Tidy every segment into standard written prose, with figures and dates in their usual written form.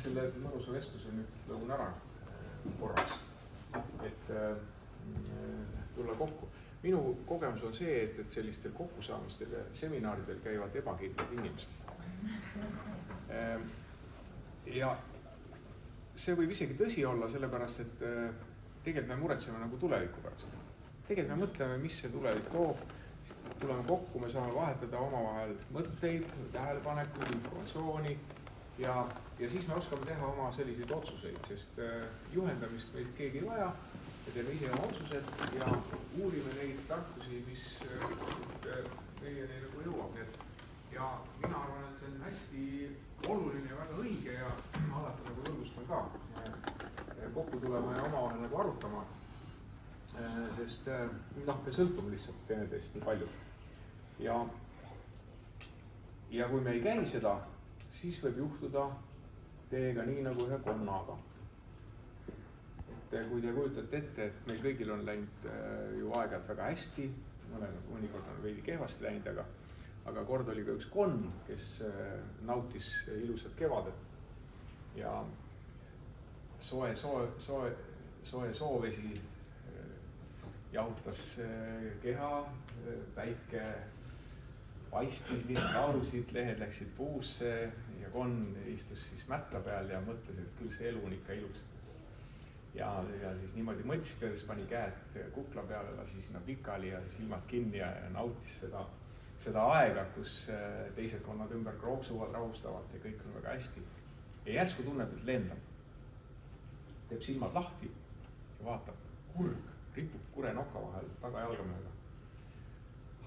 selle mõnusa vestluse nüüd lõun ära korraks, et tulla kokku. Minu kogemus on see, et sellistel kokkusaamistel ja seminaridel käivad ebakindlad inimesed. Ja see võib isegi tõsi olla, sellepärast, et tegelikult me muretseme nagu tuleviku pärast. Tegelikult me mõtleme, mis see tulevik toob. Tuleme kokku, me saame vahetada omavahel mõtteid, tähelepanekuid, informatsiooni ja siis me oskame teha oma selliseid otsuseid, sest juhendamist meist keegi ei vaja. Me teeme ise oma otsused ja uurime neid tarkusi, mis meieni nagu jõuab. Ja mina arvan, et see on hästi oluline ja väga õige ja alati nagu julgustan ka kokku tulema ja omavahel nagu arutama. Sest me sõltume lihtsalt teineteist nii palju. Ja kui me ei käi seda, siis võib juhtuda teiega nii nagu ühe konnaga. Et kui te kujutate ette, et meil kõigil on läinud ju aeg-ajalt väga hästi, mõnikord on veidi kehvasti läinud, aga kord oli ka üks konn, kes nautis ilusat kevadet ja soe soovesi jahutas keha, päike paistis, laurusid, lehed läksid puusse ja konn istus siis mätta peal ja mõtles, et küll see elu on ikka ilus. Ja siis niimoodi mõtsides pani käed kukla peale, lasi sinna pikali ja silmad kinni ja nautis seda aega, kus teised konnad ümber krooksuvad, rahustavad ja kõik on väga hästi. Ja järsku tunneb, et lendab. Teeb silmad lahti ja vaatab, kurg ripub kure noka vahel tagajalgamööda.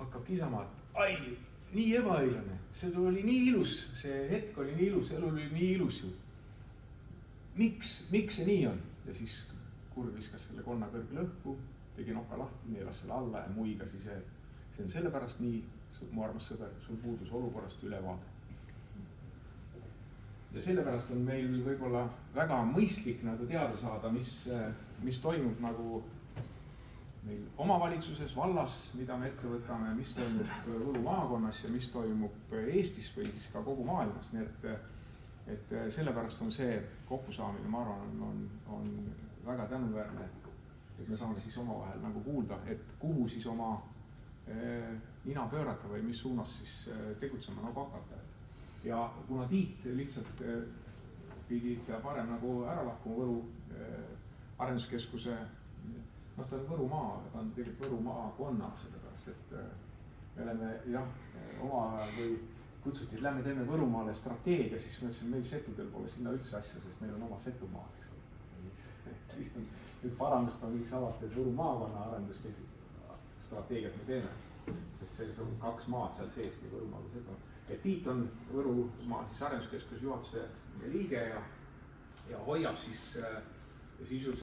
Hakkab kisama, et ai, nii ebaõilane, see oli nii ilus, see hetk oli nii ilus, elu oli nii ilus ju. Miks see nii on? Ja siis kurg viskas selle konna kõrgele õhku, tegi noka lahti, neelas selle alla ja muigas ise. See on sellepärast nii, mu armas sõber, sul puudus olukorrast ülevaade. Ja sellepärast on meil võib-olla väga mõistlik nagu teada saada, mis toimub nagu meil omavalitsuses, vallas, mida me ette võtame, mis toimub Võru maakonnas ja mis toimub Eestis või siis ka kogu maailmas. Nii et sellepärast on see kokkusaamine, ma arvan, on väga tänuväärne, et me saame siis omavahel nagu kuulda, et kuhu siis oma nina pöörata või mis suunas siis tegutsema nagu hakata. Ja kuna Tiit lihtsalt pidi parem nagu ära lahkuma Võru arenduskeskuse, ta on Võru maa, ta on tegelikult Võru maakonna, sellepärast, et me oleme oma ajal või kutsuti, et lähme teeme Võrumaale strateegia, siis me ütlesin, meil setudel pole sinna üldse asja, sest meil on oma Setumaa, eks ole. Siis nüüd parandust on alati, et Võru maakonna arendusstrateegiat me teeme, sest see on 2 maad seal sees, nii Võrumaa kui Setumaa. Ja Tiit on Võrumaa siis arenduskeskuse juhatuse liige ja hoiab siis